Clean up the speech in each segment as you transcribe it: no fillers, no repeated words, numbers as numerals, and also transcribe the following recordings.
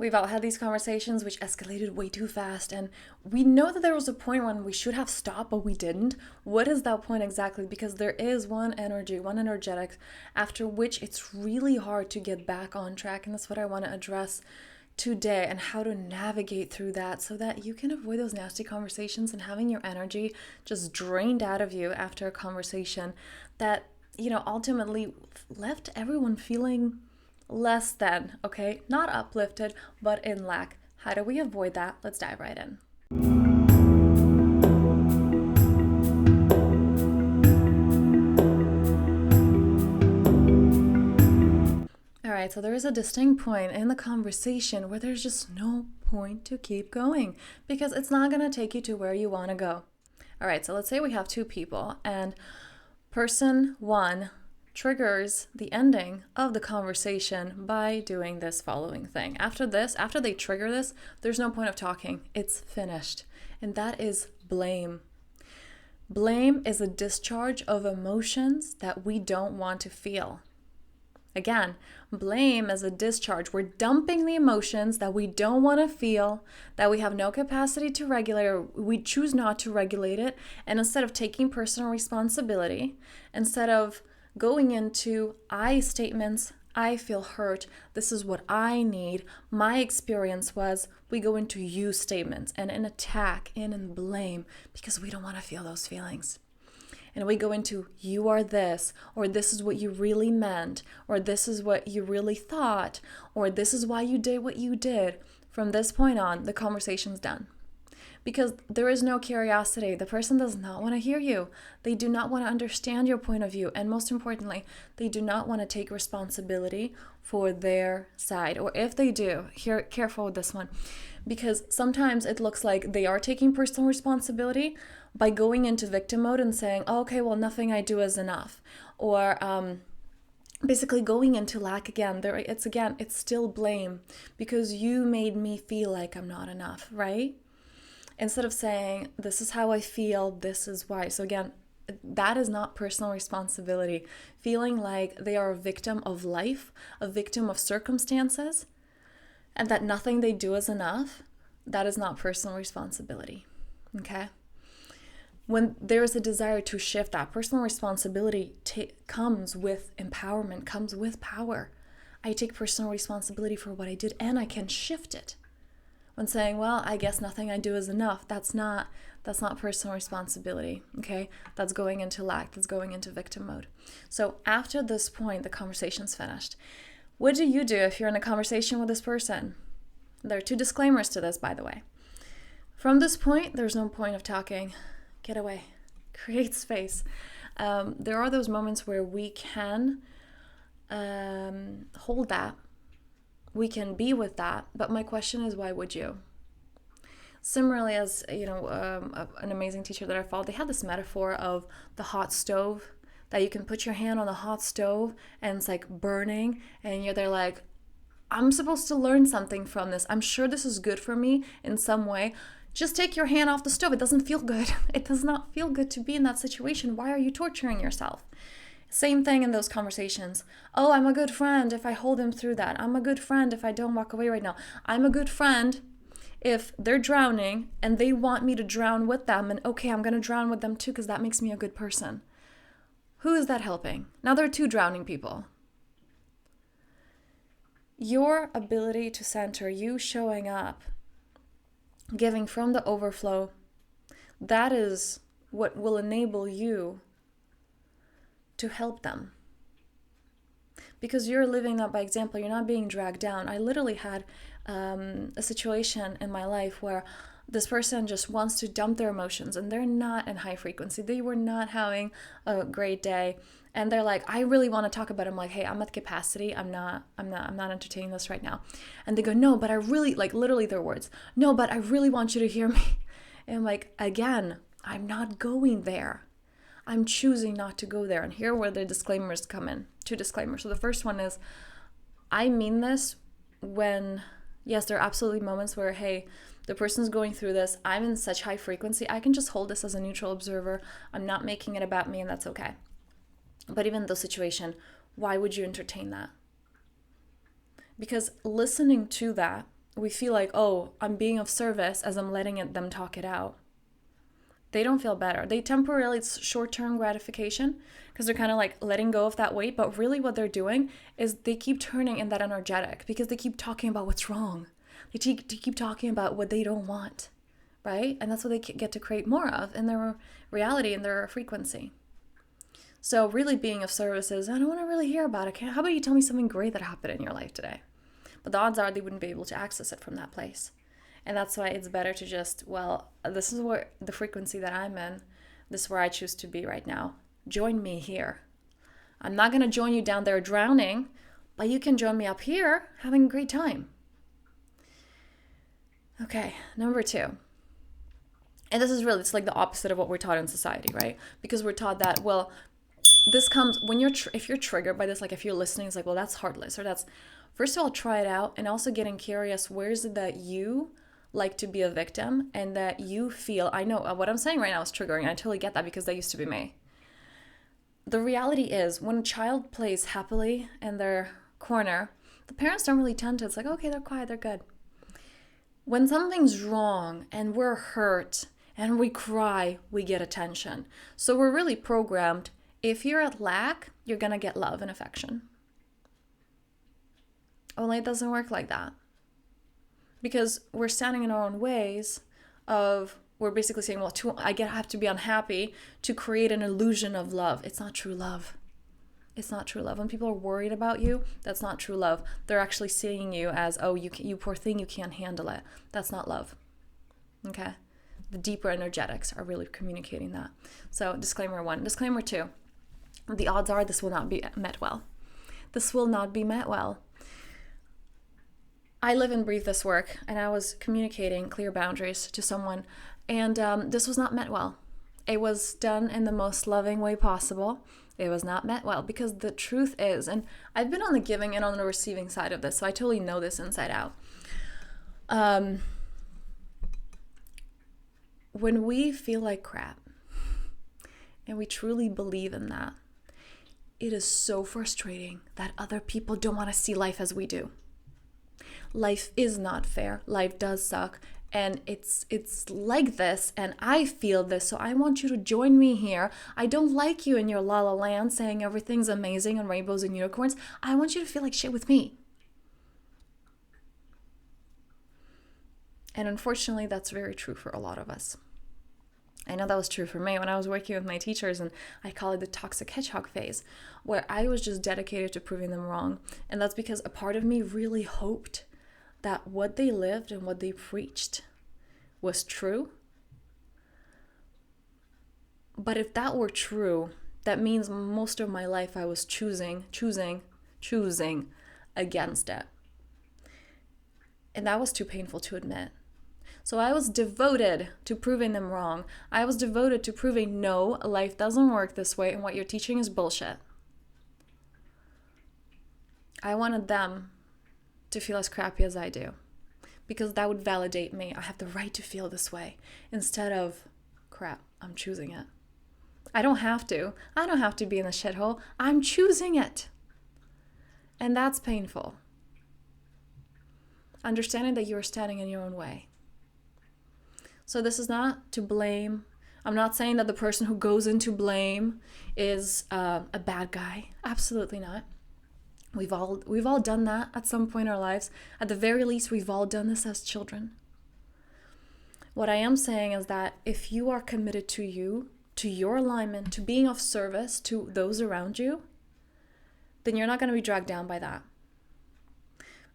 We've all had these conversations which escalated way too fast, and we know that there was a point when we should have stopped, but we didn't. What is that point exactly? Because there is one energy, one energetic, after which it's really hard to get back on track, and that's what I want to address today, and how to navigate through that so that you can avoid those nasty conversations and having your energy just drained out of you after a conversation that, ultimately left everyone feeling less than, okay? Not uplifted, but in lack. How do we avoid that? Let's dive right in. All right, so there is a distinct point in the conversation where there's just no point to keep going because it's not going to take you to where you want to go. All right, so let's say we have two people and person one triggers the ending of the conversation by doing this following thing. After they trigger this, there's no point of talking. It's finished. And that is blame. Blame is a discharge of emotions that we don't want to feel. Again, blame is a discharge. We're dumping the emotions that we don't want to feel, that we have no capacity to regulate, or we choose not to regulate it. And instead of taking personal responsibility, instead of going into I statements, I feel hurt, this is what I need, my experience was, we go into you statements and an attack and in blame because we don't want to feel those feelings. And we go into you are this, or this is what you really meant, or this is what you really thought, or this is why you did what you did. From this point on, the conversation's done. Because there is no curiosity. The person does not want to hear you. They do not want to understand your point of view. And most importantly, they do not want to take responsibility for their side. Or if they do, careful with this one. Because sometimes it looks like they are taking personal responsibility by going into victim mode and saying, oh, okay, well, nothing I do is enough. Or basically going into lack again. It's still blame because you made me feel like I'm not enough, right? Instead of saying, this is how I feel, this is why. So again, that is not personal responsibility. Feeling like they are a victim of life, a victim of circumstances, and that nothing they do is enough, that is not personal responsibility, okay? When there is a desire to shift, that personal responsibility comes with empowerment, comes with power. I take personal responsibility for what I did, and I can shift it. When saying, well, I guess nothing I do is enough, that's not personal responsibility, okay? That's going into lack, that's going into victim mode. So after this point, the conversation's finished. What do you do if you're in a conversation with this person? There are two disclaimers to this, by the way. From this point, there's no point of talking. Get away. Create space. There are those moments where we can hold that. We can be with that, but my question is, why would you? Similarly, as an amazing teacher that I followed, they had this metaphor of the hot stove, that you can put your hand on the hot stove and it's like burning, and you're there like, I'm supposed to learn something from this. I'm sure this is good for me in some way. Just take your hand off the stove. It doesn't feel good. It does not feel good to be in that situation. Why are you torturing yourself? Same thing in those conversations. Oh, I'm a good friend if I hold him through that. I'm a good friend if I don't walk away right now. I'm a good friend if they're drowning and they want me to drown with them, and okay, I'm going to drown with them too because that makes me a good person. Who is that helping? Now there are two drowning people. Your ability to center, you showing up, giving from the overflow, that is what will enable you to help them. Because you're living that by example, you're not being dragged down. I literally had a situation in my life where this person just wants to dump their emotions and they're not in high frequency. They were not having a great day. And they're like, I really want to talk about it. I'm like, hey, I'm at capacity. I'm not entertaining this right now. And they go, no, but I really, like literally their words, no, but I really want you to hear me. And I'm like, again, I'm not going there. I'm choosing not to go there. And here where the disclaimers come in. Two disclaimers. So the first one is, I mean this when, yes, there are absolutely moments where, hey, the person's going through this. I'm in such high frequency. I can just hold this as a neutral observer. I'm not making it about me, and that's okay. But even in those situations, why would you entertain that? Because listening to that we feel like, oh, I'm being of service as I'm letting them talk it out. They don't feel better. They temporarily, it's short-term gratification because they're kind of like letting go of that weight. But really what they're doing is they keep turning in that energetic because they keep talking about what's wrong. They keep talking about what they don't want, right? And that's what they get to create more of in their reality and their frequency. So really being of service is, I don't want to really hear about it. How about you tell me something great that happened in your life today? But the odds are they wouldn't be able to access it from that place. And that's why it's better to just, well, this is where the frequency that I'm in. This is where I choose to be right now. Join me here. I'm not going to join you down there drowning, but you can join me up here having a great time. Okay, number 2. And this is really, it's like the opposite of what we're taught in society, right? Because we're taught that, well, this comes when if you're triggered by this, like if you're listening, it's like, well, that's heartless, or that's, first of all, try it out. And also getting curious, where is it that you like to be a victim and that you feel, I know what I'm saying right now is triggering. I totally get that because that used to be me. The reality is when a child plays happily in their corner, the parents don't really tend to, it's like, okay, they're quiet, they're good. When something's wrong and we're hurt and we cry, we get attention. So we're really programmed, if you're at lack, you're going to get love and affection. Only it doesn't work like that. Because we're standing in our own ways of, we're basically saying, well, I have to be unhappy to create an illusion of love. It's not true love. It's not true love. When people are worried about you, that's not true love. They're actually seeing you as, oh, you poor thing, you can't handle it. That's not love. Okay? The deeper energetics are really communicating that. So disclaimer 1. Disclaimer 2. The odds are this will not be met well. This will not be met well. I live and breathe this work, and I was communicating clear boundaries to someone, and this was not met well. It was done in the most loving way possible. It was not met well because the truth is, and I've been on the giving and on the receiving side of this, so I totally know this inside out. When we feel like crap, and we truly believe in that, it is so frustrating that other people don't want to see life as we do. Life is not fair. Life does suck. And it's like this, and I feel this, so I want you to join me here. I don't like you in your la la land saying everything's amazing and rainbows and unicorns. I want you to feel like shit with me. And unfortunately, that's very true for a lot of us. I know that was true for me when I was working with my teachers, and I call it the toxic hedgehog phase, where I was just dedicated to proving them wrong. And that's because a part of me really hoped that what they lived and what they preached was true. But if that were true, that means most of my life I was choosing against it. And that was too painful to admit. So I was devoted to proving them wrong. I was devoted to proving, no, life doesn't work this way and what you're teaching is bullshit. I wanted them to feel as crappy as I do, because that would validate me. I have the right to feel this way, instead of, crap, I'm choosing it. I don't have to. I don't have to be in the shithole. I'm choosing it. And that's painful. Understanding that you're standing in your own way. So this is not to blame. I'm not saying that the person who goes into blame is a bad guy. Absolutely not. We've all done that at some point in our lives. At the very least, we've all done this as children. What I am saying is that if you are committed to you, to your alignment, to being of service to those around you, then you're not going to be dragged down by that.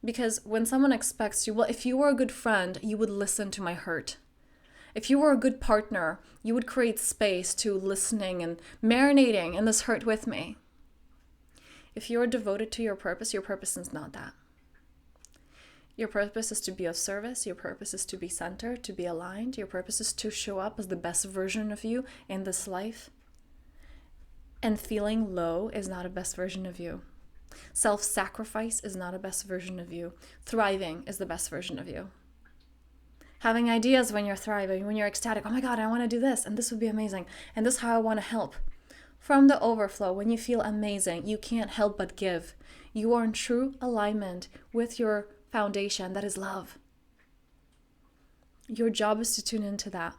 Because when someone expects you, well, if you were a good friend, you would listen to my hurt. If you were a good partner, you would create space to listening and marinating in this hurt with me. If you're devoted to your purpose is not that. Your purpose is to be of service. Your purpose is to be centered, to be aligned. Your purpose is to show up as the best version of you in this life. And feeling low is not a best version of you. Self-sacrifice is not a best version of you. Thriving is the best version of you. Having ideas when you're thriving, when you're ecstatic, oh my God, I want to do this, and this would be amazing, and this is how I want to help. From the overflow, when you feel amazing, you can't help but give. You are in true alignment with your foundation, that is love. Your job is to tune into that.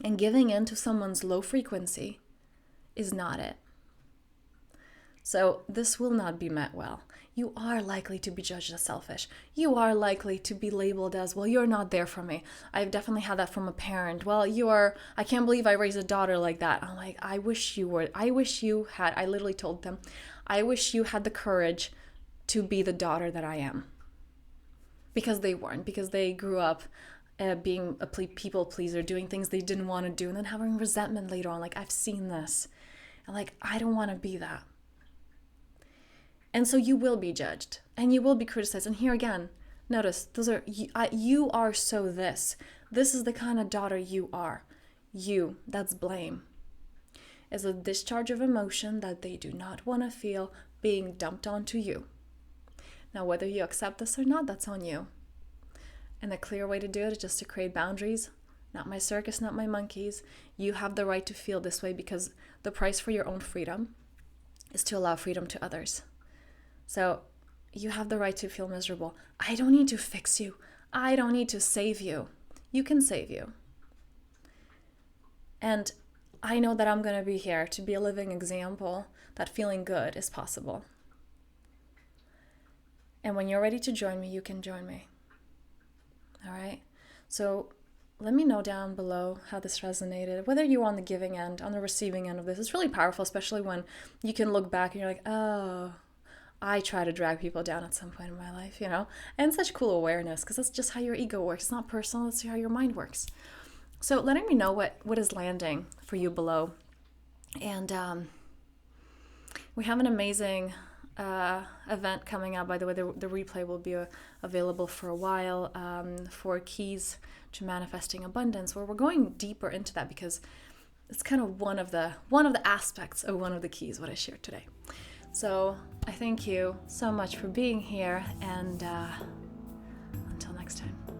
And giving in to someone's low frequency is not it. So this will not be met well. You are likely to be judged as selfish. You are likely to be labeled as, well, you're not there for me. I've definitely had that from a parent. Well, I can't believe I raised a daughter like that. I'm like, I wish you were. I wish you had. I literally told them, I wish you had the courage to be the daughter that I am. Because they weren't. Because they grew up being a people pleaser, doing things they didn't want to do, and then having resentment later on. Like, I've seen this. And like, I don't want to be that. And so you will be judged and you will be criticized. And here again, notice, you are so this. This is the kind of daughter you are. You, that's blame, is a discharge of emotion that they do not want to feel being dumped onto you. Now, whether you accept this or not, that's on you. And the clear way to do it is just to create boundaries. Not my circus, not my monkeys. You have the right to feel this way because the price for your own freedom is to allow freedom to others. So you have the right to feel miserable. I don't need to fix you. I don't need to save you. You can save you. And I know that I'm going to be here to be a living example that feeling good is possible. And when you're ready to join me, you can join me. All right? So let me know down below how this resonated, whether you're on the giving end, on the receiving end of this. It's really powerful, especially when you can look back and you're like, oh, I try to drag people down at some point in my life, and such cool awareness, because that's just how your ego works. It's not personal, that's how your mind works. So letting me know what is landing for you below. And we have an amazing event coming up. By the way, the replay will be available for a while, for keys to manifesting abundance, where we're going deeper into that, because it's kind of one of the aspects of one of the keys, what I shared today. So I thank you so much for being here, and until next time.